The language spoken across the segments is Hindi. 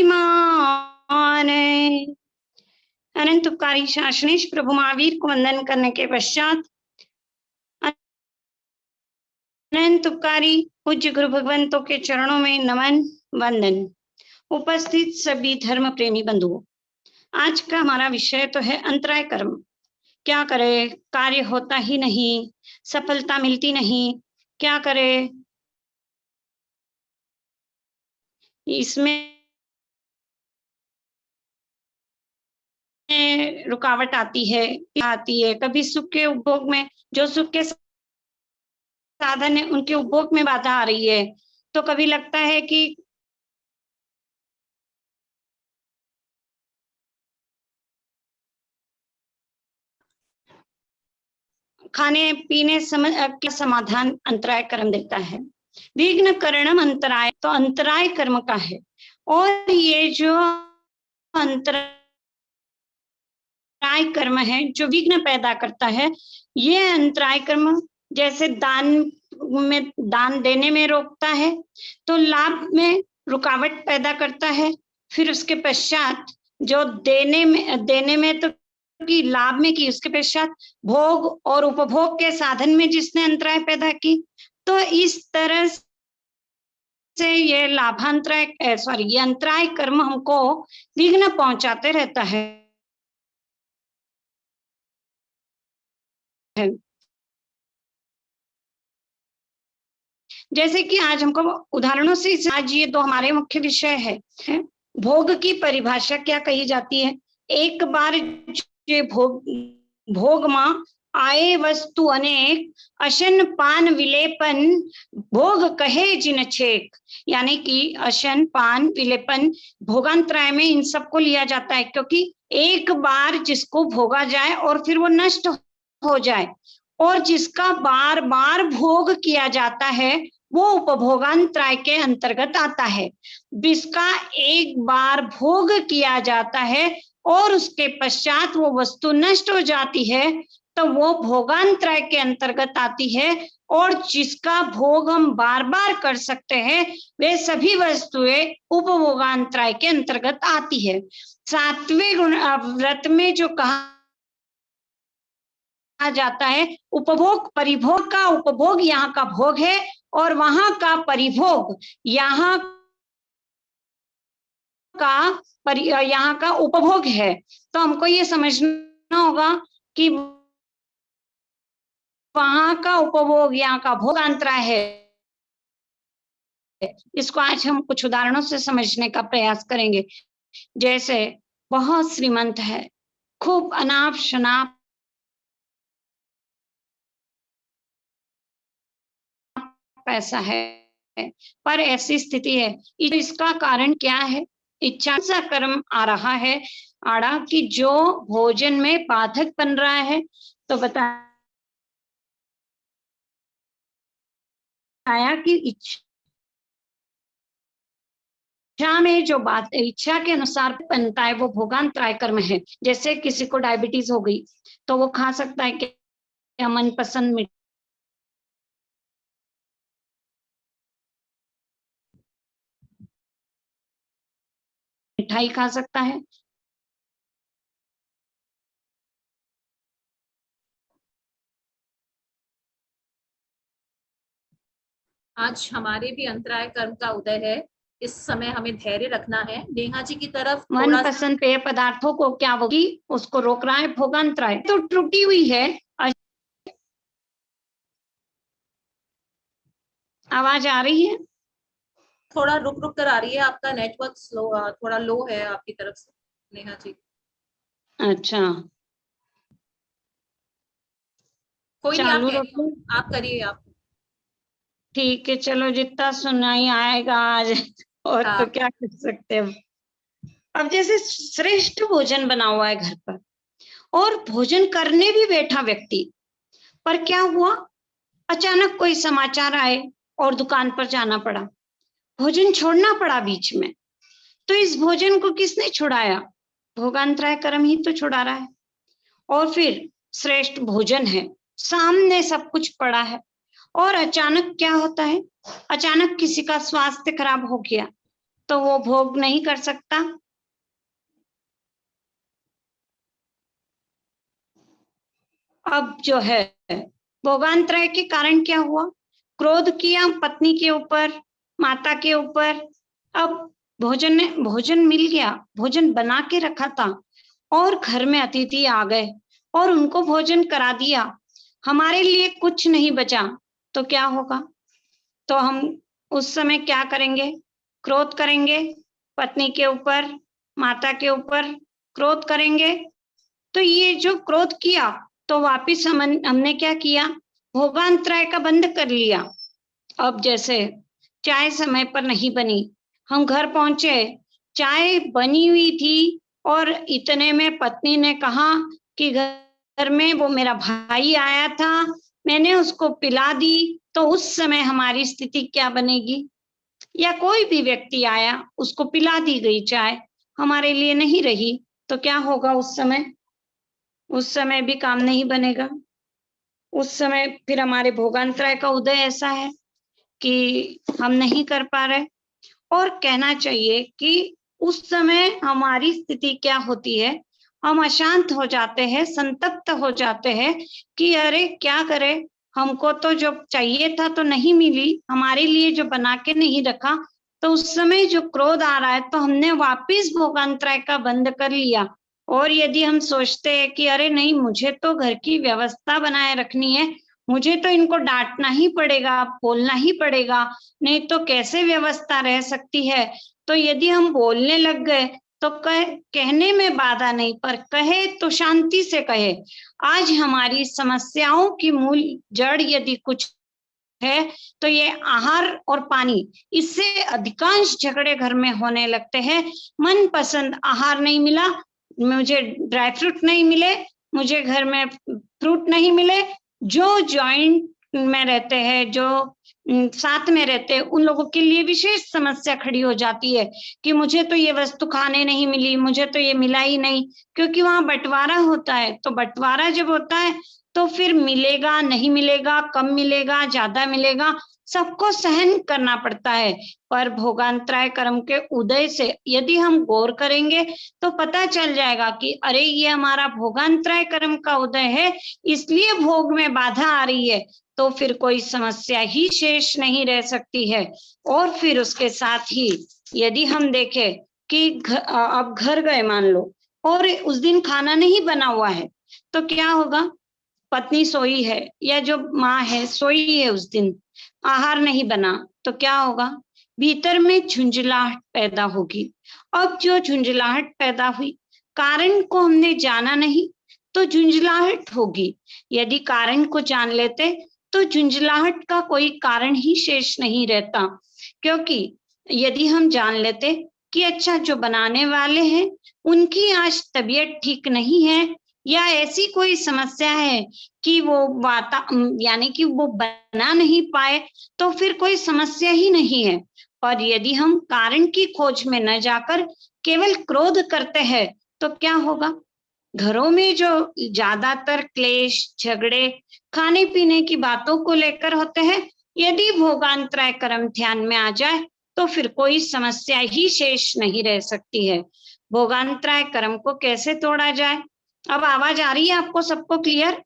मान अनंत उपकारी शासनेश प्रभु महावीर को वंदन करने के पश्चात अनंत उपकारी पूज्य गुरु भगवंतों के चरणों में नमन वंदन। उपस्थित सभी धर्म प्रेमी बंधुओं, आज का हमारा विषय तो है अंतराय कर्म। क्या करे, कार्य होता ही नहीं, सफलता मिलती नहीं, क्या करे। इसमें रुकावट आती है कभी सुख के उपभोग में, जो सुख के साधन है उनके उपभोग में बाधा आ रही है। तो कभी लगता है कि खाने पीने का समाधान अंतराय कर्म देता है। विघ्न करणम अंतराय, तो अंतराय कर्म का है। और ये जो अंतराय कर्म है जो विघ्न पैदा करता है, ये अंतराय कर्म जैसे दान देने में रोकता है, तो लाभ में रुकावट पैदा करता है। फिर उसके पश्चात जो देने में तो की लाभ में की, उसके पश्चात भोग और उपभोग के साधन में जिसने अंतराय पैदा की, तो इस तरह से ये ये अंतराय कर्म हमको विघ्न पहुंचाते रहता है। जैसे कि आज हमको उदाहरणों से, आज ये दो हमारे मुख्य विषय है। भोग की परिभाषा क्या कही जाती है? एक बार ये भोग मां आए वस्तु अनेक, अशन पान विलेपन भोग कहे जिन छेक। यानी कि अशन पान विलेपन भोगांतराय में इन सबको लिया जाता है, क्योंकि एक बार जिसको भोगा जाए और फिर वो नष्ट हो जाए, और जिसका बार बार भोग किया जाता है वो उपभोगांतराय के अंतर्गत आता है। जिसका एक बार भोग किया जाता है और उसके पश्चात वो वस्तु नष्ट हो जाती है, तो वो भोगांतराय के अंतर्गत आती है। और जिसका भोग हम बार बार कर सकते हैं, वे सभी वस्तुएं उपभोगांतराय के अंतर्गत आती है। सात्विक व्रत में जो कहा जाता है, उपभोग परिभोग का उपभोग यहाँ का भोग है और वहां का परिभोग यहाँ का उपभोग है। तो हमको ये समझना होगा कि वहां का उपभोग यहाँ का भोगांतराय है। इसको आज हम कुछ उदाहरणों से समझने का प्रयास करेंगे। जैसे बहुत श्रीमंत है, खूब अनाप शनाप पैसा है, पर ऐसी स्थिति है, इसका कारण क्या है? इच्छा सा कर्म आ रहा है आड़ा कि जो भोजन में बाधक बन रहा है। तो बताया कि इच्छा में जो बात इच्छा के अनुसार बनता है वो भोगांतराय कर्म है। जैसे किसी को डायबिटीज हो गई तो वो खा सकता है कि मनपसंद मिठाई खा सकता है। आज हमारे भी अंतराय कर्म का उदय है। इस समय हमें धैर्य रखना है। नेहा जी की तरफ मनपसंद पेय पदार्थों को क्या होगी, उसको रोक रहा है भोगांतराय। तो त्रुटि हुई है। आवाज आ रही है? थोड़ा रुक रुक कर आ रही है, आपका नेटवर्क स्लो, थोड़ा लो है आपकी तरफ से नेहा जी। अच्छा, कोई नहीं, चालू रखो, आप करिए आप। ठीक है, चलो जितना सुनाई आएगा आज, और तो क्या कर सकते हैं। अब जैसे श्रेष्ठ भोजन बना हुआ है घर पर और भोजन करने भी बैठा व्यक्ति, पर क्या हुआ, अचानक कोई समाचार आए और दुकान पर जाना पड़ा, भोजन छोड़ना पड़ा बीच में। तो इस भोजन को किसने छुड़ाया? भोगांतराय कर्म ही तो छुड़ा रहा है। और फिर श्रेष्ठ भोजन है, सामने सब कुछ पड़ा है, और अचानक क्या होता है, अचानक किसी का स्वास्थ्य खराब हो गया, तो वो भोग नहीं कर सकता। अब जो है भोगांतराय के कारण क्या हुआ, क्रोध किया पत्नी के ऊपर, माता के ऊपर। अब भोजन मिल गया, भोजन बना के रखा था और घर में अतिथि आ गए और उनको भोजन करा दिया, हमारे लिए कुछ नहीं बचा, तो क्या होगा? तो हम उस समय क्या करेंगे? क्रोध करेंगे पत्नी के ऊपर, माता के ऊपर क्रोध करेंगे। तो ये जो क्रोध किया तो वापिस हमने क्या किया, भोगांतराय का बंद कर लिया। अब जैसे चाय समय पर नहीं बनी, हम घर पहुंचे, चाय बनी हुई थी और इतने में पत्नी ने कहा कि घर में वो मेरा भाई आया था, मैंने उसको पिला दी, तो उस समय हमारी स्थिति क्या बनेगी? या कोई भी व्यक्ति आया, उसको पिला दी गई चाय, हमारे लिए नहीं रही, तो क्या होगा उस समय? उस समय भी काम नहीं बनेगा। उस समय फिर हमारे भोगांतराय का उदय ऐसा है कि हम नहीं कर पा रहे। और कहना चाहिए कि उस समय हमारी स्थिति क्या होती है, हम अशांत हो जाते हैं, संतप्त हो जाते हैं कि अरे क्या करें, हमको तो जो चाहिए था तो नहीं मिली, हमारे लिए जो बना के नहीं रखा। तो उस समय जो क्रोध आ रहा है तो हमने वापिस भोगांतराय का बंद कर लिया। और यदि हम सोचते हैं कि अरे नहीं, मुझे तो घर की व्यवस्था बनाए रखनी है, मुझे तो इनको डांटना ही पड़ेगा, बोलना ही पड़ेगा, नहीं तो कैसे व्यवस्था रह सकती है। तो यदि हम बोलने लग गए तो कहने में बाधा नहीं, पर कहे तो शांति से कहे। आज हमारी समस्याओं की मूल जड़ यदि कुछ है तो ये आहार और पानी, इससे अधिकांश झगड़े घर में होने लगते हैं। मन पसंद आहार नहीं मिला, मुझे ड्राई फ्रूट नहीं मिले, मुझे घर में फ्रूट नहीं मिले, जो जॉइंट में रहते हैं, जो साथ में रहते हैं, उन लोगों के लिए विशेष समस्या खड़ी हो जाती है कि मुझे तो ये वस्तु खाने नहीं मिली, मुझे तो ये मिला ही नहीं, क्योंकि वहां बंटवारा होता है। तो बंटवारा जब होता है तो फिर मिलेगा नहीं मिलेगा, कम मिलेगा ज्यादा मिलेगा, सबको सहन करना पड़ता है। पर भोगांतराय कर्म के उदय से यदि हम गौर करेंगे तो पता चल जाएगा कि अरे ये हमारा भोगांतराय कर्म का उदय है, इसलिए भोग में बाधा आ रही है। तो फिर कोई समस्या ही शेष नहीं रह सकती है। और फिर उसके साथ ही यदि हम देखें कि अब घर गए मान लो और उस दिन खाना नहीं बना हुआ है, तो क्या होगा? पत्नी सोई है या जो माँ है सोई है, उस दिन आहार नहीं बना, तो क्या होगा? भीतर में झुंझलाहट पैदा होगी। अब जो झुंझलाहट पैदा हुई, कारण को हमने जाना नहीं तो झुंझलाहट होगी। यदि कारण को जान लेते तो झुंझलाहट का कोई कारण ही शेष नहीं रहता। क्योंकि यदि हम जान लेते कि अच्छा जो बनाने वाले हैं उनकी आज तबीयत ठीक नहीं है, या ऐसी कोई समस्या है कि वो यानी कि वो बना नहीं पाए, तो फिर कोई समस्या ही नहीं है। पर यदि हम कारण की खोज में न जाकर केवल क्रोध करते हैं तो क्या होगा? घरों में जो ज्यादातर क्लेश झगड़े खाने पीने की बातों को लेकर होते हैं, यदि भोगांतराय कर्म ध्यान में आ जाए तो फिर कोई समस्या ही शेष नहीं रह सकती है। भोगांतराय कर्म को कैसे तोड़ा जाए? अब आवाज आ रही है आपको सबको क्लियर?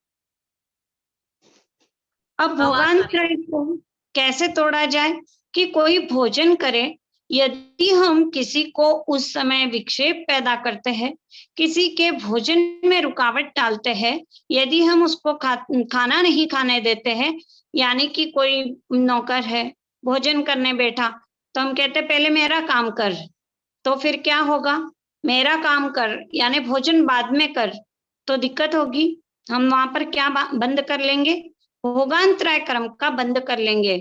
अब भोगांतराय को कैसे तोड़ा जाए कि कोई भोजन करे, यदि हम किसी को उस समय विक्षेप पैदा करते हैं, किसी के भोजन में रुकावट डालते हैं, यदि हम उसको खाना नहीं खाने देते हैं, यानी कि कोई नौकर है भोजन करने बैठा तो हम कहते पहले मेरा काम कर, तो फिर क्या होगा? मेरा काम कर यानी भोजन बाद में कर, तो दिक्कत होगी। हम वहां पर क्या बंद कर लेंगे? भोगांतराय कर्म का बंद कर लेंगे।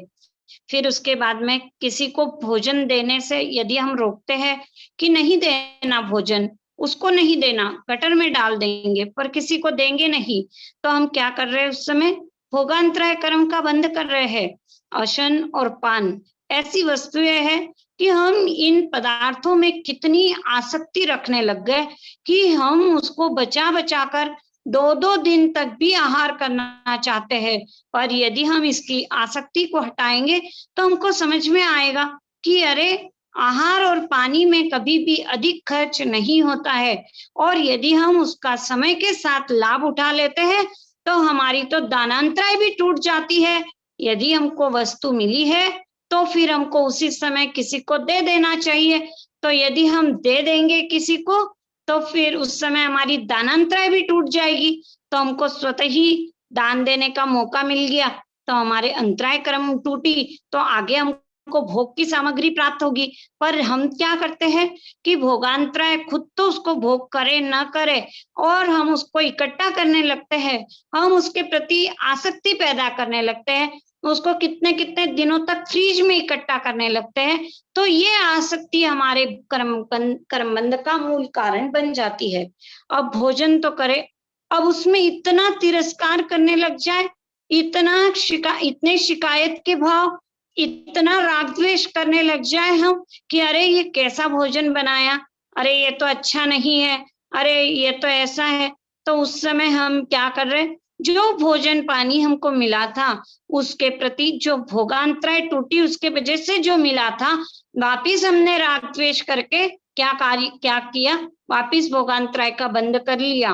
फिर उसके बाद में किसी को भोजन देने से यदि हम रोकते हैं कि नहीं देना भोजन, उसको नहीं देना, गटर में डाल देंगे, पर किसी को देंगे नहीं, तो हम क्या कर रहे हैं? उस समय भोगांतराय कर्म का बंद कर रहे हैं। अशन और पान ऐसी वस्तुएं हैं कि हम इन पदार्थों में कितनी आसक्ति रखने लग गए कि हम उसको बचा बचा कर 2-2 दिन तक भी आहार करना चाहते हैं। पर यदि हम इसकी आसक्ति को हटाएंगे तो हमको समझ में आएगा कि अरे आहार और पानी में कभी भी अधिक खर्च नहीं होता है, और यदि हम उसका समय के साथ लाभ उठा लेते हैं तो हमारी तो दानांतराय भी टूट जाती है। यदि हमको वस्तु मिली है तो फिर हमको उसी समय किसी को दे देना चाहिए। तो यदि हम दे देंगे किसी को तो फिर उस समय हमारी दानांतराय भी टूट जाएगी। तो हमको स्वतः ही दान देने का मौका मिल गया, तो हमारे अंतराय कर्म टूटी, तो आगे हमको भोग की सामग्री प्राप्त होगी। पर हम क्या करते हैं कि भोगांतराय खुद तो उसको भोग करे न करे, और हम उसको इकट्ठा करने लगते हैं, हम उसके प्रति आसक्ति पैदा करने लगते हैं, उसको कितने कितने दिनों तक फ्रीज में इकट्ठा करने लगते हैं। तो ये आसक्ति हमारे कर्मबंध का मूल कारण बन जाती है। अब भोजन तो करे, अब उसमें इतना तिरस्कार करने लग जाए, इतने शिकायत के भाव, इतना राग द्वेष करने लग जाए हम कि अरे ये कैसा भोजन बनाया, अरे ये तो अच्छा नहीं है, अरे ये तो ऐसा है। तो उस समय हम क्या कर रहे, जो भोजन पानी हमको मिला था उसके प्रति जो भोगांतराय टूटी, उसके वजह से जो मिला था, वापिस हमने राग द्वेष करके क्या किया, वापिस भोगांतराय का बंद कर लिया।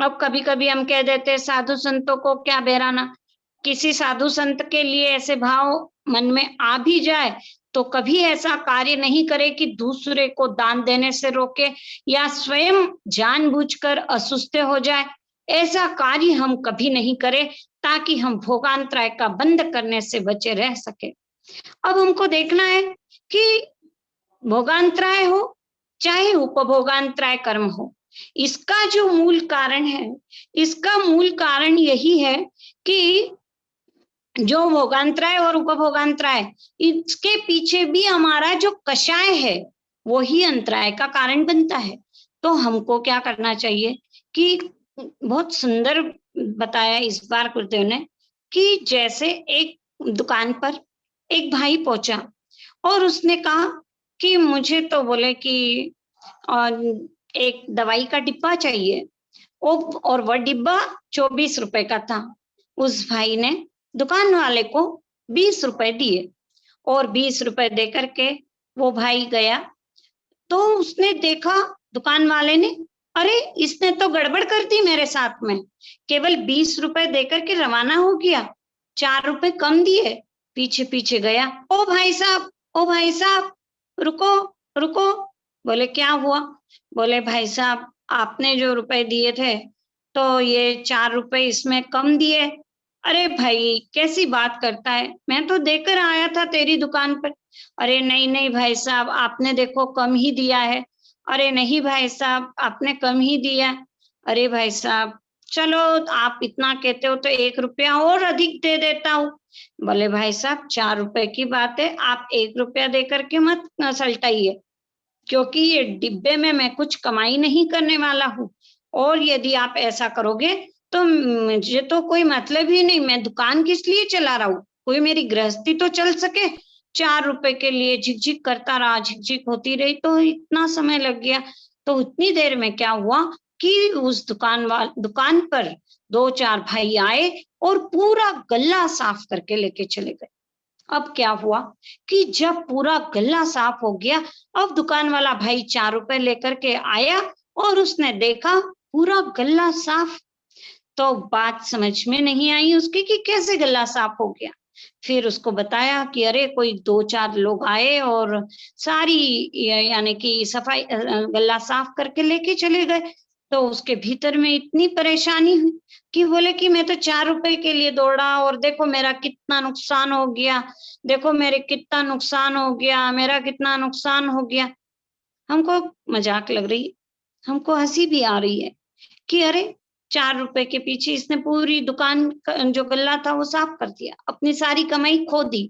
अब कभी कभी हम कह देते साधु संतों को क्या बहराना, किसी साधु संत के लिए ऐसे भाव मन में आ भी जाए तो कभी ऐसा कार्य नहीं करे कि दूसरे को दान देने से रोके या स्वयं जानबूझकर असुस्थ हो जाए। ऐसा कार्य हम कभी नहीं करें ताकि हम भोगांतराय का बंद करने से बचे रह सके। अब हमको देखना है कि भोगांतराय हो चाहे उपभोगांतराय कर्म हो, इसका जो मूल कारण है, इसका मूल कारण यही है कि जो भोगांतराय और उपभोगांतराय, इसके पीछे भी हमारा जो कषाय है वही अंतराय का कारण बनता है। तो हमको क्या करना चाहिए कि बहुत सुंदर बताया इस बार गुरुदेव ने कि जैसे एक दुकान पर एक भाई पहुंचा और उसने कहा कि मुझे तो बोले कि एक दवाई का डिब्बा चाहिए, और वह डिब्बा 24 रुपए का था। उस भाई ने दुकान वाले को 20 रुपए दिए, और 20 रुपए दे करके वो भाई गया। तो उसने देखा दुकान वाले ने, अरे इसने तो गड़बड़ कर दी मेरे साथ में, केवल 20 रुपए देकर के रवाना हो गया, 4 रुपए कम दिए, पीछे पीछे गया। ओ भाई साहब, ओ भाई साहब, रुको रुको। बोले क्या हुआ? बोले भाई साहब आपने जो रुपए दिए थे तो ये 4 रुपए इसमें कम दिए। अरे भाई कैसी बात करता है, मैं तो देकर आया था तेरी दुकान पर। अरे नहीं नहीं भाई साहब आपने देखो कम ही दिया है। अरे नहीं भाई साहब आपने कम ही दिया। अरे भाई साहब चलो आप इतना कहते हो तो 1 रुपया और अधिक दे देता हूँ। बोले भाई साहब 4 रुपए की बात है, आप 1 रुपया दे करके मत सलटाइए, क्योंकि ये डिब्बे में मैं कुछ कमाई नहीं करने वाला हूँ, और यदि आप ऐसा करोगे तो मुझे तो कोई मतलब ही नहीं, मैं दुकान किस लिए चला रहा हूँ, कोई मेरी गृहस्थी तो चल सके। 4 रुपए के लिए झिकझिक करता रहा, झिकझिक होती रही, तो इतना समय लग गया। तो उतनी देर में क्या हुआ कि उस दुकान पर 2-4 भाई आए और पूरा गल्ला साफ करके लेके चले गए। अब क्या हुआ कि जब पूरा गल्ला साफ हो गया, अब दुकान वाला भाई 4 रुपए लेकर के आया और उसने देखा पूरा गल्ला साफ। तो बात समझ में नहीं आई उसकी कि कैसे गल्ला साफ हो गया। फिर उसको बताया कि अरे कोई 2-4 लोग आए और सारी यानी कि सफाई गल्ला साफ करके लेके चले गए। तो उसके भीतर में इतनी परेशानी हुई कि बोले कि मैं तो 4 रुपए के लिए दौड़ा और देखो मेरा कितना नुकसान हो गया, देखो मेरे कितना नुकसान हो गया, मेरा कितना नुकसान हो गया। हमको मजाक लग रही है, हमको हंसी भी आ रही है कि अरे 4 रुपए के पीछे इसने पूरी दुकान जो गल्ला था वो साफ कर दिया, अपनी सारी कमाई खो दी।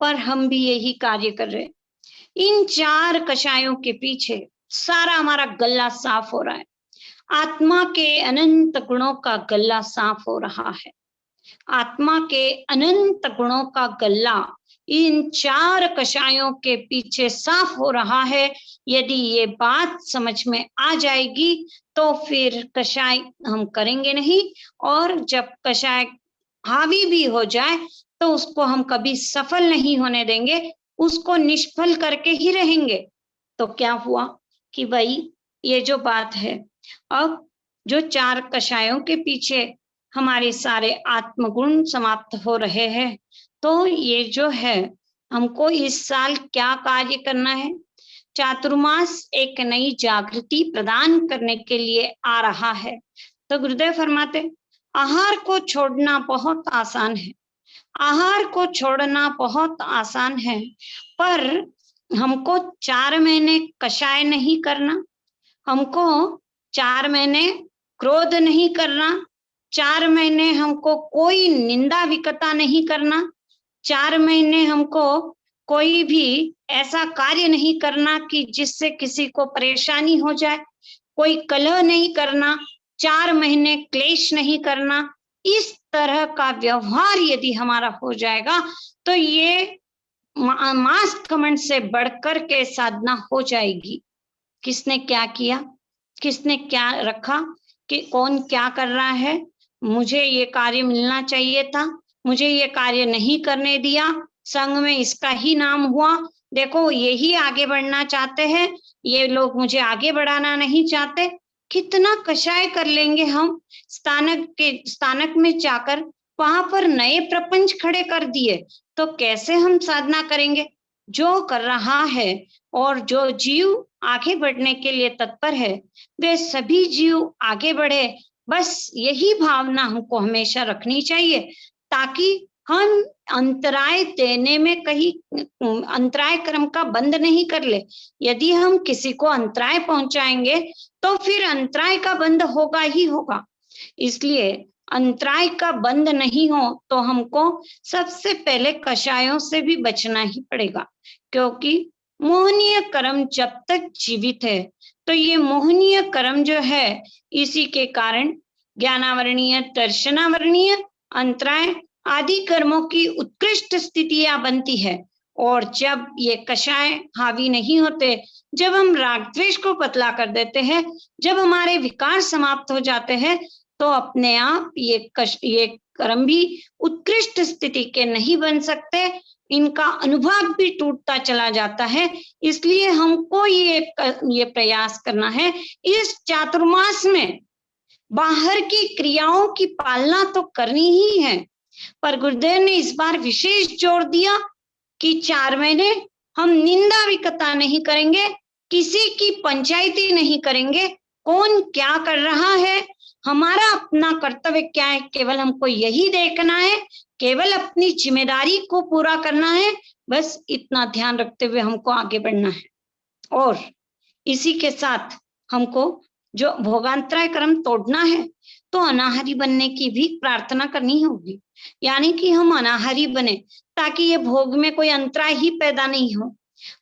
पर हम भी यही कार्य कर रहे हैं, इन 4 कषायों के पीछे सारा हमारा गल्ला साफ हो रहा है, आत्मा के अनंत गुणों का गल्ला साफ हो रहा है। आत्मा के अनंत गुणों का गल्ला इन 4 कषायों के पीछे साफ हो रहा है। यदि ये बात समझ में आ जाएगी तो फिर कषाय हम करेंगे नहीं, और जब कषाय हावी भी हो जाए तो उसको हम कभी सफल नहीं होने देंगे, उसको निष्फल करके ही रहेंगे। तो क्या हुआ कि भाई ये जो बात है, अब जो 4 कषायों के पीछे हमारे सारे आत्मगुण समाप्त हो रहे हैं, तो ये जो है हमको इस साल क्या कार्य करना है? चातुर्मास एक नई जागृति प्रदान करने के लिए आ रहा है। तो गुरुदेव फरमाते, आहार को छोड़ना बहुत आसान है, आहार को छोड़ना बहुत आसान है, पर हमको 4 महीने कषाय नहीं करना, हमको 4 महीने क्रोध नहीं करना, 4 महीने हमको कोई निंदा विकता नहीं करना, 4 महीने हमको कोई भी ऐसा कार्य नहीं करना कि जिससे किसी को परेशानी हो जाए, कोई कलह नहीं करना, 4 महीने क्लेश नहीं करना। इस तरह का व्यवहार यदि हमारा हो जाएगा तो ये मास कमेंट से बढ़कर के साधना हो जाएगी। किसने क्या किया, किसने क्या रखा, कि कौन क्या कर रहा है, मुझे ये कार्य मिलना चाहिए था, मुझे ये कार्य नहीं करने दिया, संघ में इसका ही नाम हुआ, देखो यही आगे बढ़ना चाहते हैं, ये लोग मुझे आगे बढ़ाना नहीं चाहते। कितना कषाय कर लेंगे हम, स्थानक में जाकर वहां पर नए प्रपंच खड़े कर दिए, तो कैसे हम साधना करेंगे? जो कर रहा है और जो जीव आगे बढ़ने के लिए तत्पर है, वे सभी जीव आगे बढ़े, बस यही भावना हमको हमेशा रखनी चाहिए, ताकि हम अंतराय देने में कहीं अंतराय क्रम का बंद नहीं कर ले। यदि हम किसी को अंतराय पहुंचाएंगे तो फिर अंतराय का बंद होगा ही होगा। इसलिए अंतराय का बंद नहीं हो तो हमको सबसे पहले कषायों से भी बचना ही पड़ेगा, क्योंकि मोहनीय कर्म जब तक जीवित है तो ये मोहनीय कर्म जो है, इसी के कारण ज्ञानावरणीय, दर्शनावरणीय, अंतराय आदि कर्मों की उत्कृष्ट स्थितियां बनती है। और जब ये कषाय हावी नहीं होते, जब हम राग द्वेष को पतला कर देते हैं, जब हमारे विकार समाप्त हो जाते हैं, तो अपने आप ये कर्म भी उत्कृष्ट स्थिति के नहीं बन सकते, इनका अनुभव भी टूटता चला जाता है। इसलिए हमको ये प्रयास करना है, इस चातुर्मास में बाहर की क्रियाओं की पालना तो करनी ही है, पर गुरुदेव ने इस बार विशेष जोर दिया कि 4 महीने हम निंदा विकता नहीं करेंगे, किसी की पंचायती नहीं करेंगे, कौन क्या कर रहा है, हमारा अपना कर्तव्य क्या है, केवल हमको यही देखना है, केवल अपनी जिम्मेदारी को पूरा करना है, बस इतना ध्यान रखते हुए हमको आगे बढ़ना है। और इसी के साथ हमको जो भोगांतराय कर्म तोड़ना है, तो अनाहारी बनने की भी प्रार्थना करनी होगी, यानी कि हम अनाहारी बने, ताकि ये भोग में कोई अंतराय ही पैदा नहीं हो।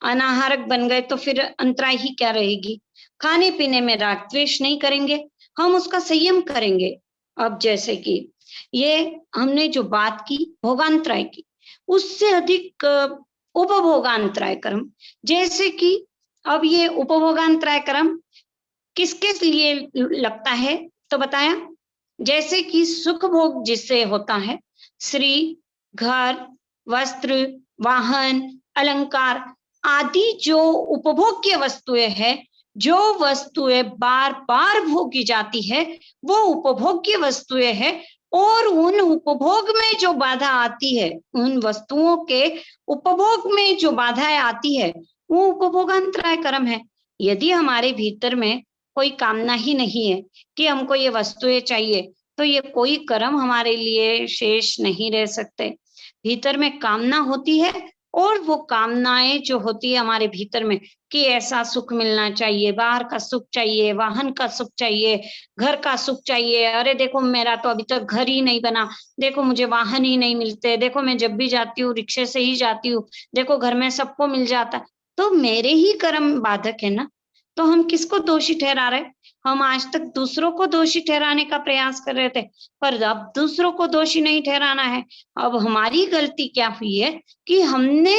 अनाहारक बन गए तो फिर अंतराय ही क्या रहेगी। खाने पीने में राग द्वेष नहीं करेंगे, हम उसका संयम करेंगे। अब जैसे कि ये हमने जो बात की भोगांतराय की, उससे अधिक उपभोगांतराय कर्म, जैसे कि अब ये उपभोगांतराय कर्म किस किस लिए लगता है, तो बताया, जैसे कि सुख भोग जिससे होता है, श्री, घर, वस्त्र, वाहन, अलंकार आदि जो उपभोग्य वस्तुएं हैं, जो वस्तुएं बार बार भोगी जाती है, वो उपभोग्य वस्तुएं हैं। और उन उपभोग में जो बाधा आती है, उन वस्तुओं के उपभोग में जो बाधाएं आती है, वो उपभोगांतराय कर्म है। यदि हमारे भीतर में कोई कामना ही नहीं है कि हमको ये वस्तुएं चाहिए, तो ये कोई कर्म हमारे लिए शेष नहीं रह सकते। भीतर में कामना होती है, और वो कामनाएं जो होती है हमारे भीतर में कि ऐसा सुख मिलना चाहिए, बाहर का सुख चाहिए, वाहन का सुख चाहिए, घर का सुख चाहिए, अरे देखो मेरा तो अभी तक घर ही नहीं बना, देखो मुझे वाहन ही नहीं मिलते, देखो मैं जब भी जाती हूँ रिक्शे से ही जाती हूँ, देखो घर में सबको मिल जाता, तो मेरे ही कर्म बाधक है ना। तो हम किसको दोषी ठहरा रहे? हम आज तक दूसरों को दोषी ठहराने का प्रयास कर रहे थे, पर अब दूसरों को दोषी नहीं ठहराना है। अब हमारी गलती क्या हुई है कि हमने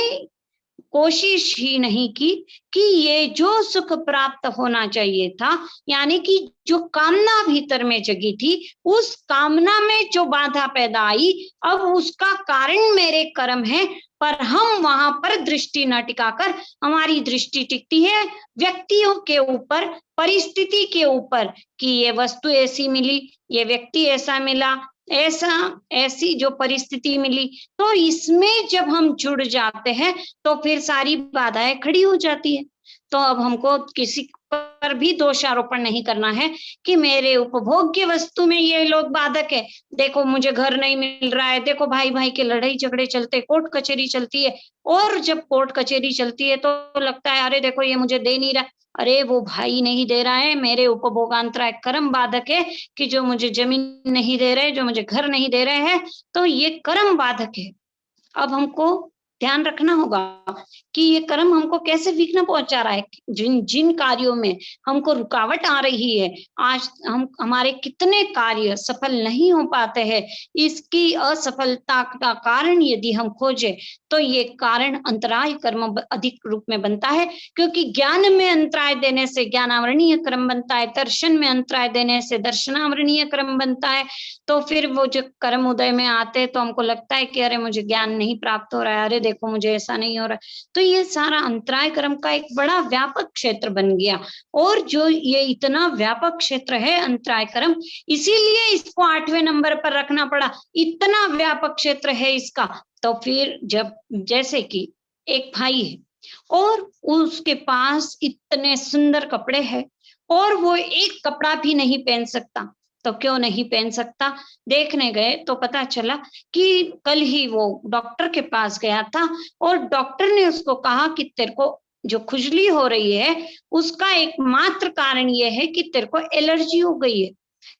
कोशिश ही नहीं की कि ये जो सुख प्राप्त होना चाहिए था, यानी कि जो कामना भीतर में जगी थी, उस कामना में जो बाधा पैदा आई, अब उसका कारण मेरे कर्म है, पर हम वहां पर दृष्टि न टिकाकर हमारी दृष्टि टिकती है व्यक्तियों के ऊपर, परिस्थिति के ऊपर, कि ये वस्तु ऐसी मिली, ये व्यक्ति ऐसा मिला, ऐसी जो परिस्थिति मिली, तो इसमें जब हम जुड़ जाते हैं तो फिर सारी बाधाएं खड़ी हो जाती है। तो अब हमको किसी पर भी दोषारोपण नहीं करना है कि मेरे उपभोग्य वस्तु में ये लोग बाधक है, देखो मुझे घर नहीं मिल रहा है, देखो भाई भाई के लड़ाई झगड़े चलते, कोर्ट कचहरी चलती है, और जब कोर्ट कचहरी चलती है तो लगता है अरे देखो ये मुझे दे नहीं रहा, अरे वो भाई नहीं दे रहा है, मेरे उपभोगांतराय कर्म बाधक है कि जो मुझे जमीन नहीं दे रहे, जो मुझे घर नहीं दे रहे हैं, तो ये कर्म बाधक है। अब हमको ध्यान रखना होगा कि ये कर्म हमको कैसे विघ्न पहुंचा रहा है, जिन जिन कार्यों में हमको रुकावट आ रही है, आज हमारे कितने कार्य सफल नहीं हो पाते हैं, इसकी असफलता का कारण यदि हम खोजें तो ये कारण अंतराय कर्म अधिक रूप में बनता है, क्योंकि ज्ञान में अंतराय देने से ज्ञानावरणीय कर्म बनता है, दर्शन में अंतराय देने से दर्शनावरणीय कर्म बनता है। तो फिर वो जो कर्म उदय में आते हैं तो हमको लगता है कि अरे मुझे ज्ञान नहीं प्राप्त हो रहा है, अरे देखो मुझे ऐसा नहीं हो रहा, तो ये सारा अंतराय कर्म का एक बड़ा व्यापक क्षेत्र बन गया। और जो ये इतना व्यापक क्षेत्र है अंतराय कर्म, इसीलिए इसको 8वें नंबर पर रखना पड़ा, इतना व्यापक क्षेत्र है इसका। तो फिर जब जैसे कि एक भाई है और उसके पास इतने सुंदर कपड़े हैं और वो एक कपड़ा भी नहीं पहन सकता, तो क्यों नहीं पहन सकता, देखने गए तो पता चला कि कल ही वो डॉक्टर के पास गया था और डॉक्टर ने उसको कहा कि तेरे को जो खुजली हो रही है उसका एकमात्र कारण ये है कि तेरे को एलर्जी हो गई है।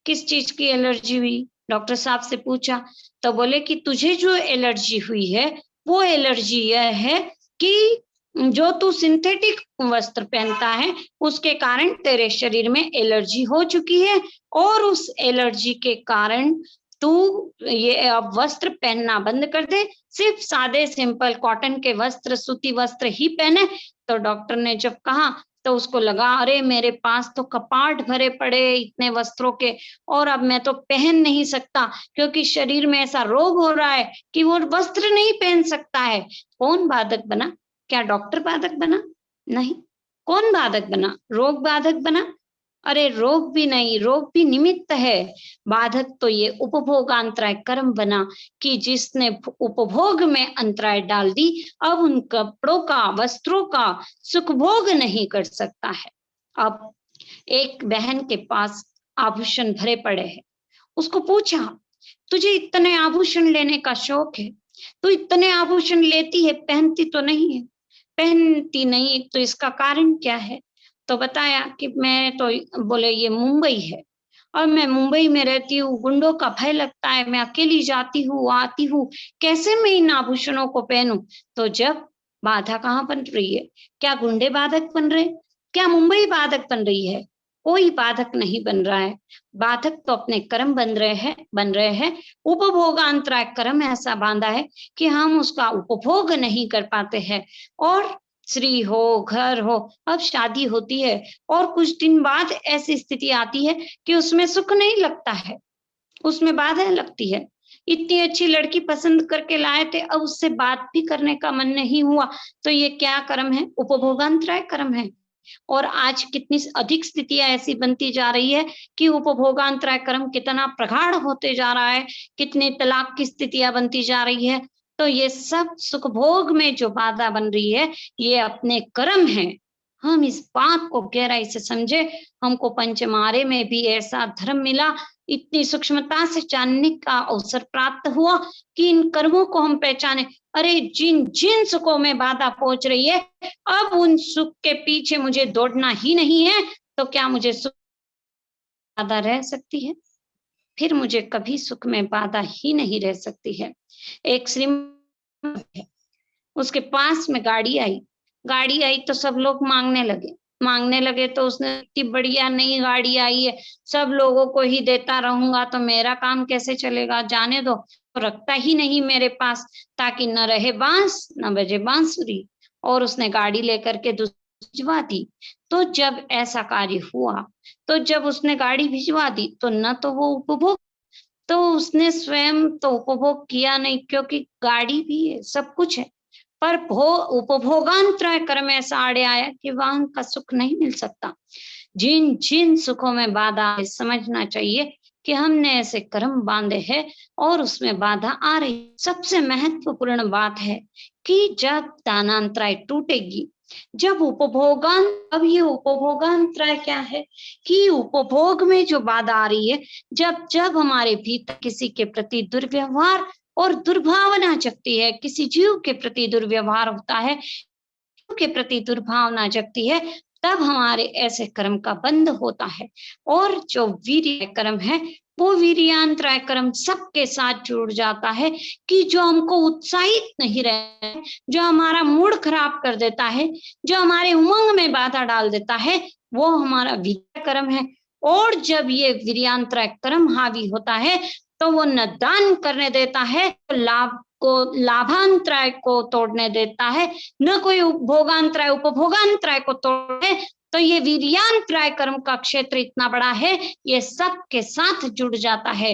किस चीज की एलर्जी हुई, डॉक्टर साहब से पूछा तो बोले कि तुझे जो एलर्जी हुई है वो एलर्जी यह है कि जो तू सिंथेटिक वस्त्र पहनता है उसके कारण तेरे शरीर में एलर्जी हो चुकी है, और उस एलर्जी के कारण तू ये अब वस्त्र पहनना बंद कर दे, सिर्फ सादे सिंपल कॉटन के वस्त्र, सूती वस्त्र ही पहने। तो डॉक्टर ने जब कहा तो उसको लगा अरे मेरे पास तो कपाट भरे पड़े इतने वस्त्रों के, और अब मैं तो पहन नहीं सकता क्योंकि शरीर में ऐसा रोग हो रहा है कि वो वस्त्र नहीं पहन सकता है। कौन बाधक बना, क्या डॉक्टर बाधक बना? नहीं। कौन बाधक बना? रोग बाधक बना? अरे रोग भी नहीं, रोग भी निमित्त है, बाधक तो ये उपभोगांतराय कर्म बना कि जिसने उपभोग में अंतराय डाल दी, अब उन कपड़ों का, वस्त्रों का सुखभोग नहीं कर सकता है। अब एक बहन के पास आभूषण भरे पड़े हैं, उसको पूछा तुझे इतने आभूषण लेने का शौक है, तू इतने आभूषण लेती है, पहनती तो नहीं है, पहनती नहीं तो इसका कारण क्या है? तो बताया कि मैं तो, बोले ये मुंबई है और मैं मुंबई में रहती हूँ, गुंडों का भय लगता है, मैं अकेली जाती हूँ आती हूँ, कैसे मैं इन आभूषणों को पहनूं? तो जब बाधा कहाँ बन रही है, क्या गुंडे बाधक बन रहे, क्या मुंबई बाधक बन रही है? कोई बाधक नहीं बन रहा है, बाधक तो अपने कर्म बन रहे हैं। उपभोगांतराय कर्म ऐसा बांधा है कि हम उसका उपभोग नहीं कर पाते हैं। और स्त्री हो, घर हो, अब शादी होती है और कुछ दिन बाद ऐसी स्थिति आती है कि उसमें सुख नहीं लगता है, उसमें बाधा लगती है। इतनी अच्छी लड़की पसंद करके लाए थे, अब उससे बात भी करने का मन नहीं हुआ, तो ये क्या कर्म है? उपभोगांतराय कर्म है। और आज कितनी अधिक स्थितियां ऐसी बनती जा रही है कि उपभोगांतराय कर्म कितना प्रगाढ़ होते जा रहा है, कितने तलाक की स्थितियां बनती जा रही है। तो ये सब सुखभोग में जो बाधा बन रही है ये अपने कर्म है। हम इस बात को गहराई से समझे, हमको पंचमारे में भी ऐसा धर्म मिला, इतनी सूक्ष्मता से जानने का अवसर प्राप्त हुआ कि इन कर्मों को हम पहचाने। अरे जिन जिन सुखों में बाधा पहुंच रही है, अब उन सुख के पीछे मुझे दौड़ना ही नहीं है, तो क्या मुझे सुख बाधा रह सकती है? फिर मुझे कभी सुख में बाधा ही नहीं रह सकती है। एक श्रीमंत है, उसके पास में गाड़ी आई तो सब लोग मांगने लगे तो उसने इतनी बढ़िया नई गाड़ी आई है, सब लोगों को ही देता रहूंगा तो मेरा काम कैसे चलेगा, जाने दो, तो रखता ही नहीं मेरे पास, ताकि न रहे बांस न बजे बांसुरी। और उसने गाड़ी लेकर के भिजवा दी। तो जब ऐसा कार्य हुआ, तो जब उसने गाड़ी भिजवा दी तो न तो वो उपभोग, तो उसने स्वयं तो उपभोग किया नहीं, क्योंकि गाड़ी भी है, सब कुछ है, पर उपभोगांतराय कर्म ऐसा आड़े आया कि वहां का सुख नहीं मिल सकता। जिन जिन सुखों में बाधा है, समझना चाहिए कि हमने ऐसे कर्म बांधे हैं और उसमें बाधा आ रही। सबसे महत्वपूर्ण बात है कि जब दानांतराय टूटेगी, जब अब ये उपभोगांतराय क्या है कि उपभोग में जो बाधा आ रही है, जब जब हमारे भीतर किसी के प्रति दुर्व्यवहार और दुर्भावना जगती है, किसी जीव के प्रति दुर्व्यवहार होता है, के प्रति दुर्भावना जगती है, तब हमारे ऐसे कर्म का बंध होता है। और जो वीर्य कर्म है, वो वीर्यांतराय कर्म सबके साथ जुड़ जाता है कि जो हमको उत्साहित नहीं रहे, जो हमारा मूड खराब कर देता है, जो हमारे उमंग में बाधा डाल देता है, वो हमारा वीर्य कर्म है। और जब ये वीर्यांतराय कर्म हावी होता है, तो वो न दान करने देता है, लाभांतराय को तोड़ने देता है, न कोई भोगांतराय उपभोगांतराय को तोड़े। तो ये वीर्यांतराय कर्म का क्षेत्र इतना बड़ा है, ये सब के साथ जुड़ जाता है।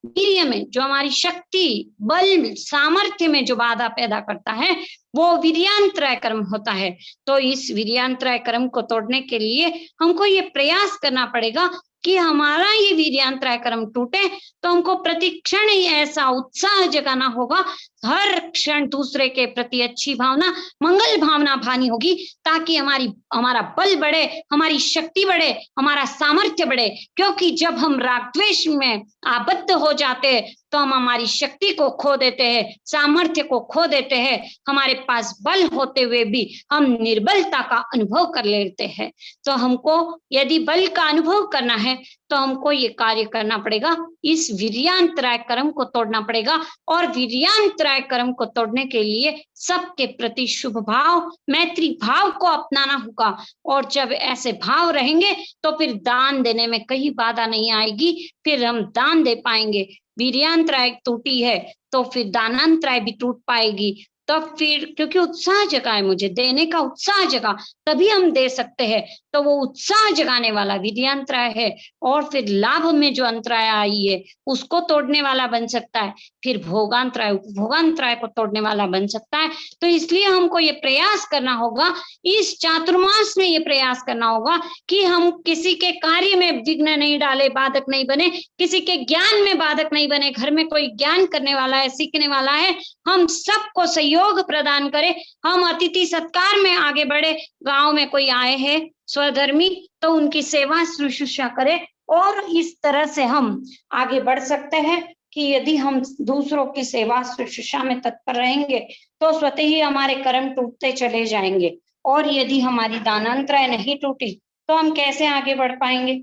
वीर्य में जो हमारी शक्ति, बल, सामर्थ्य में जो बाधा पैदा करता है, वो वीर्यांतराय कर्म होता है। तो इस वीर्यांतराय कर्म को तोड़ने के लिए हमको ये प्रयास करना पड़ेगा कि हमारा ये वीर्यांतराय कर्म टूटे, तो हमको प्रति क्षण ही ऐसा उत्साह जगाना होगा, हर क्षण दूसरे के प्रति अच्छी भावना, मंगल भावना भानी होगी, ताकि हमारा बल बढ़े, हमारी शक्ति बढ़े, हमारा सामर्थ्य बढ़े। क्योंकि जब हम राग द्वेष में आबद्ध हो जाते हैं, तो हम हमारी शक्ति को खो देते हैं, सामर्थ्य को खो देते हैं, हमारे पास बल होते हुए भी हम निर्बलता का अनुभव कर लेते हैं। तो हमको यदि बल का अनुभव करना है, तो हमको ये कार्य करना पड़ेगा, इस वीर्यांतराय कर्म को तोड़ना पड़ेगा। और वीर्यांतराय कर्म को तोड़ने के लिए सबके प्रति शुभ भाव, मैत्री भाव को अपनाना होगा। और जब ऐसे भाव रहेंगे, तो फिर दान देने में कहीं बाधा नहीं आएगी, फिर हम दान दे पाएंगे। वीर्यांतराय टूटी है, तो फिर दानांतराय भी टूट पाएगी। तब फिर क्योंकि उत्साह जगा है, मुझे देने का उत्साह जगा, तभी हम दे सकते हैं। तो वो उत्साह जगाने वाला वीर्यांतराय है। और फिर लाभ में जो अंतराय आई है, उसको तोड़ने वाला बन सकता है। फिर भोगांतराय, उपभोगांतराय को तोड़ने वाला बन सकता है। तो इसलिए हमको ये प्रयास करना होगा, इस चातुर्मास में ये प्रयास करना होगा कि हम किसी के कार्य में विघ्न नहीं डाले, बाधक नहीं बने, किसी के ज्ञान में बाधक नहीं बने। घर में कोई ज्ञान करने वाला है, सीखने वाला है, हम सबको सहयोग प्रदान करें, हम अतिथि सत्कार में आगे बढ़े। गांव में कोई आए हैं स्वधर्मी, तो उनकी सेवा शुश्रूषा करें। और इस तरह से हम आगे बढ़ सकते हैं कि यदि हम दूसरों की सेवा शुश्रूषा में तत्पर रहेंगे, तो स्वतः ही हमारे कर्म टूटते चले जाएंगे। और यदि हमारी दानांतराय नहीं टूटी, तो हम कैसे आगे बढ़ पाएंगे।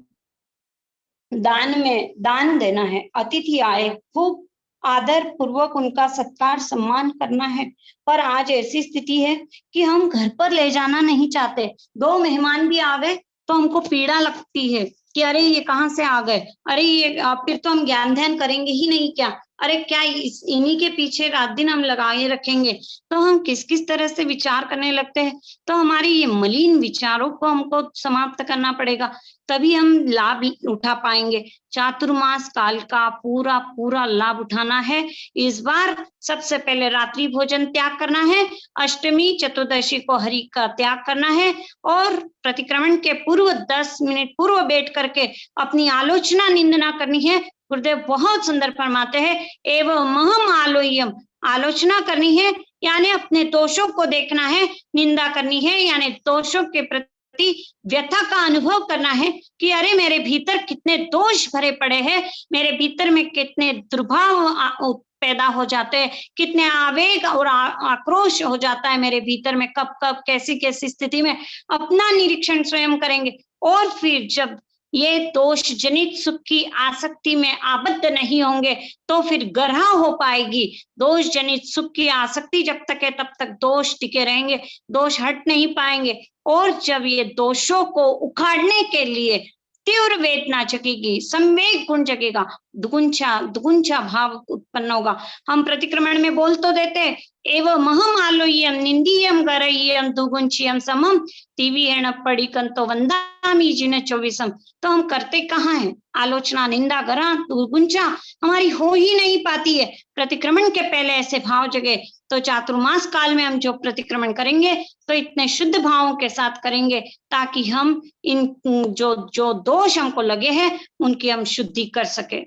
दान में दान देना है, अतिथि आए, खूब आदर पूर्वक उनका सत्कार सम्मान करना है। पर आज ऐसी स्थिति है कि हम घर पर ले जाना नहीं चाहते। 2 मेहमान भी आ गए तो हमको पीड़ा लगती है कि अरे ये कहाँ से आ गए, अरे ये फिर तो हम ज्ञान ध्यान करेंगे ही नहीं क्या, अरे क्या इन्हीं के पीछे रात दिन हम लगाए रखेंगे। तो हम किस किस तरह से विचार करने लगते हैं। तो हमारी ये मलिन विचारों को हमको समाप्त करना पड़ेगा, तभी हम लाभ उठा पाएंगे। चातुर्मास काल का पूरा पूरा लाभ उठाना है। इस बार सबसे पहले रात्रि भोजन त्याग करना है, अष्टमी चतुर्दशी को हरि का त्याग करना है, और प्रतिक्रमण के पूर्व 10 मिनट पूर्व बैठ करके अपनी आलोचना निंदना करनी है। गुरुदेव बहुत सुंदर फरमाते हैं, एवं महम आलोयम, आलोचना करनी है यानी अपने दोषों को देखना है, निंदा करनी है यानी दोषों के प्रति व्यथा का अनुभव करना है कि अरे मेरे भीतर कितने दोष भरे पड़े हैं, मेरे भीतर में कितने दुर्भाव पैदा हो जाते हैं, कितने आवेग और आक्रोश हो जाता है मेरे भीतर में, कब कब कैसी कैसी स्थिति में। अपना निरीक्षण स्वयं करेंगे। और फिर जब ये दोष जनित सुख की आसक्ति में आबद्ध नहीं होंगे, तो फिर गरहा हो पाएगी। दोष जनित सुख की आसक्ति जब तक है, तब तक दोष टिके रहेंगे, दोष हट नहीं पाएंगे। और जब ये दोषों को उखाड़ने के लिए तीव्र वेदना जगेगी, संवेग गुण जगेगा, दुगुंचा भाव उत्पन्न होगा। हम प्रतिक्रमण में बोल तो देते, एवं महम आलोयम निंदीयम गरय्यम दुगुंचियम समम तिवीहेण पड़िकंतो वंदामी जिन 24। तो हम करते कहाँ हैं? आलोचना, निंदा, गरा, दुगुंचा हमारी हो ही नहीं पाती है। प्रतिक्रमण के पहले ऐसे भाव जगे तो चातुर्मास काल में हम जो प्रतिक्रमण करेंगे तो इतने शुद्ध भावों के साथ करेंगे ताकि हम इन जो दोष हमको लगे हैं उनकी हम शुद्धि कर सके।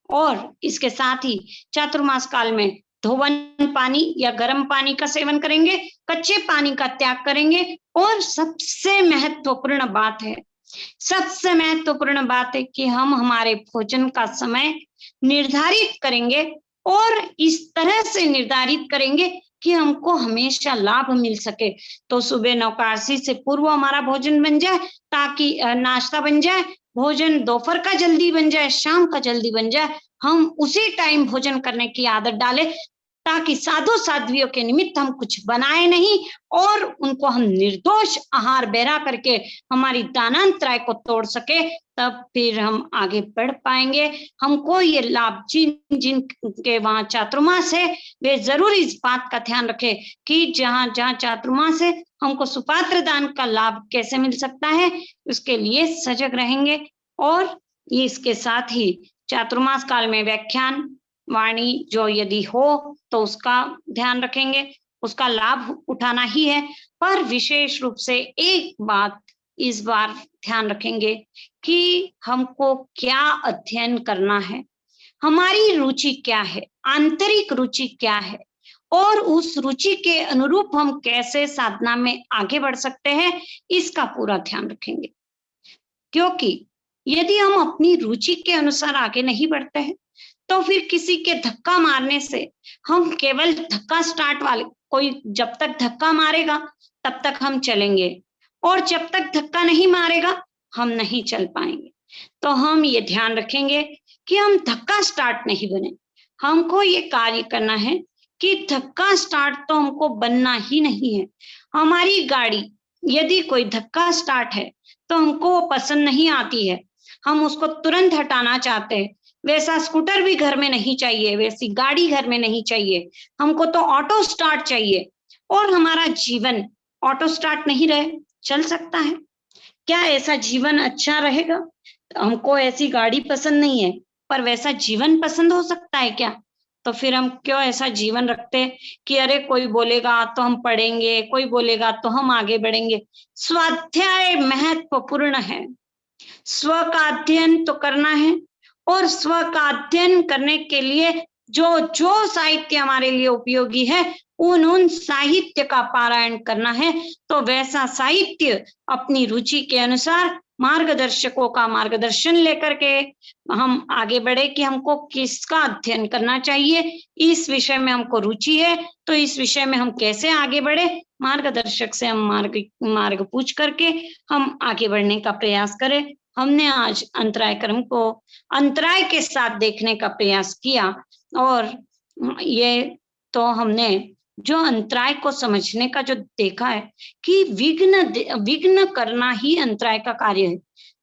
और इसके साथ ही चातुर्मास काल में धोवन पानी या गर्म पानी का सेवन करेंगे, कच्चे पानी का त्याग करेंगे। और सबसे महत्वपूर्ण बात है कि हम हमारे भोजन का समय निर्धारित करेंगे और इस तरह से निर्धारित करेंगे कि हमको हमेशा लाभ मिल सके। तो सुबह नौकाशी से पूर्व हमारा भोजन बन जाए, ताकि नाश्ता बन जाए, भोजन दोपहर का जल्दी बन जाए, शाम का जल्दी बन जाए। हम उसी टाइम भोजन करने की आदत डालें ताकि साधु साध्वियों के निमित्त हम कुछ बनाए नहीं और उनको हम निर्दोष आहार बेरा करके हमारी दानांतराय को तोड़ सके। तब फिर हम आगे बढ़ पाएंगे। हमको ये लाभ जिन के वहां चातुर्मास है वे जरूर इस बात का ध्यान रखे कि जहां जहां चातुर्मास है हमको सुपात्र दान का लाभ कैसे मिल सकता है, उसके लिए सजग रहेंगे। और इसके साथ ही चातुर्मास काल में व्याख्यान वाणी जो यदि हो तो उसका ध्यान रखेंगे, उसका लाभ उठाना ही है। पर विशेष रूप से एक बात इस बार ध्यान रखेंगे कि हमको क्या अध्ययन करना है, हमारी रुचि क्या है, आंतरिक रुचि क्या है, और उस रुचि के अनुरूप हम कैसे साधना में आगे बढ़ सकते हैं, इसका पूरा ध्यान रखेंगे। क्योंकि यदि हम अपनी रुचि के अनुसार आगे नहीं बढ़ते हैं तो फिर किसी के धक्का मारने से हम केवल धक्का स्टार्ट वाले, कोई जब तक धक्का मारेगा तब तक हम चलेंगे और जब तक धक्का नहीं मारेगा हम नहीं चल पाएंगे। तो हम ये ध्यान रखेंगे कि हम धक्का स्टार्ट नहीं बने। हमको ये कार्य करना है कि धक्का स्टार्ट तो हमको बनना ही नहीं है। हमारी गाड़ी यदि कोई धक्का स्टार्ट है तो हमको वो पसंद नहीं आती है, हम उसको तुरंत हटाना चाहते हैं। वैसा स्कूटर भी घर में नहीं चाहिए, वैसी गाड़ी घर में नहीं चाहिए, हमको तो ऑटो स्टार्ट चाहिए। और हमारा जीवन ऑटो स्टार्ट नहीं रहे चल सकता है क्या? ऐसा जीवन अच्छा रहेगा? हमको ऐसी गाड़ी पसंद नहीं है पर वैसा जीवन पसंद हो सकता है क्या? तो फिर हम क्यों ऐसा जीवन रखते कि अरे कोई बोलेगा तो हम पढ़ेंगे, कोई बोलेगा तो हम आगे बढ़ेंगे। स्वाध्याय महत्वपूर्ण है, स्व का अध्ययन तो करना है और स्व का अध्ययन करने के लिए जो साहित्य हमारे लिए उपयोगी है उन साहित्य का पारायण करना है। तो वैसा साहित्य अपनी रुचि के अनुसार मार्गदर्शकों का मार्गदर्शन लेकर के हम आगे बढ़े कि हमको किसका अध्ययन करना चाहिए, इस विषय में हमको रुचि है तो इस विषय में हम कैसे आगे बढ़े, मार्गदर्शक से हम मार्ग पूछ करके हम आगे बढ़ने का प्रयास करें। हमने आज अंतराय कर्म को अंतराय के साथ देखने का प्रयास किया और ये तो हमने जो अंतराय को समझने का जो देखा है कि विघ्न करना ही अंतराय का कार्य है।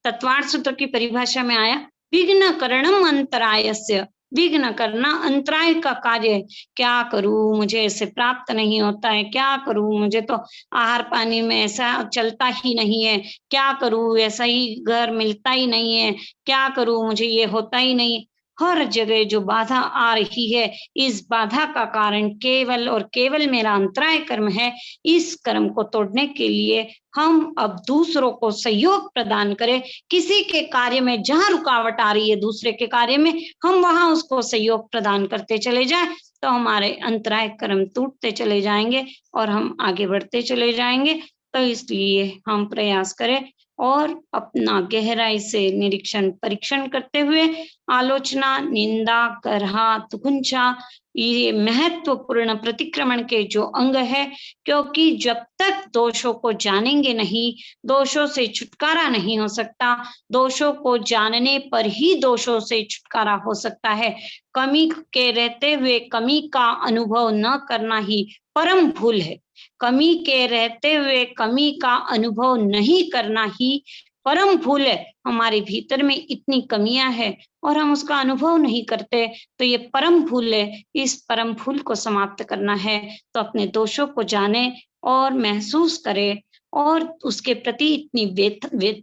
तत्वार्थ सूत्र की परिभाषा में आया विघ्न करणम अंतरायस्य, विघ्न करना अंतराय का कार्य है। क्या करूं, मुझे ऐसे प्राप्त नहीं होता है, क्या करूं, मुझे तो आहार पानी में ऐसा चलता ही नहीं है, क्या करूं, ऐसा ही घर मिलता ही नहीं है, क्या करूं, मुझे ये होता ही नहीं। हर जगह जो बाधा आ रही है, इस बाधा का कारण केवल और केवल मेरा अंतराय कर्म है। इस कर्म को तोड़ने के लिए हम अब दूसरों को सहयोग प्रदान करें। किसी के कार्य में जहां रुकावट आ रही है दूसरे के कार्य में, हम वहां उसको सहयोग प्रदान करते चले जाएं तो हमारे अंतराय कर्म टूटते चले जाएंगे और हम आगे बढ़ते चले जाएंगे। तो इसलिए हम प्रयास करें और अपना गहराई से निरीक्षण परीक्षण करते हुए आलोचना, निंदा, करहा, तुकुंचा ये महत्वपूर्ण प्रतिक्रमण के जो अंग है, क्योंकि जब तक दोषों को जानेंगे नहीं, दोषों से छुटकारा नहीं हो सकता। दोषों को जानने पर ही दोषों से छुटकारा हो सकता है। कमी के रहते हुए कमी का अनुभव न करना ही परम भूल है। कमी के रहते हुए कमी का अनुभव नहीं करना ही परम फूल है, हमारे भीतर में इतनी कमियां है और हम उसका अनुभव नहीं करते, तो ये परम फूल है, इस परम फूल को समाप्त करना है। तो अपने दोषों को जाने और महसूस करे और उसके प्रति इतनी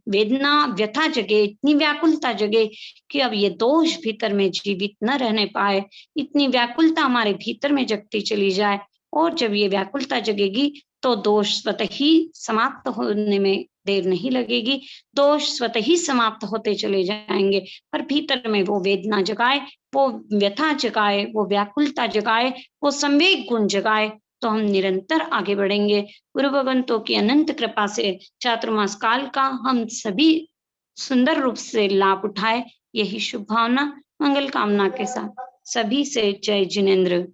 वेदना व्यथा जगे, इतनी व्याकुलता जगे कि अब ये दोष भीतर में जीवित न रहने पाए, इतनी व्याकुलता हमारे भीतर में जगती चली जाए। और जब ये व्याकुलता जगेगी तो दोष स्वतः ही समाप्त होने में देर नहीं लगेगी, दोष स्वतः ही समाप्त होते चले जाएंगे। पर भीतर में वो वेदना जगाए, वो व्यथा जगाए, वो व्याकुलता जगाए, वो संवेग गुण जगाए, तो हम निरंतर आगे बढ़ेंगे। गुरु भगवंतों की अनंत कृपा से चातुर्मास काल का हम सभी सुंदर रूप से लाभ उठाए, यही शुभ भावना मंगल कामना के साथ सभी से जय जिनेन्द्र।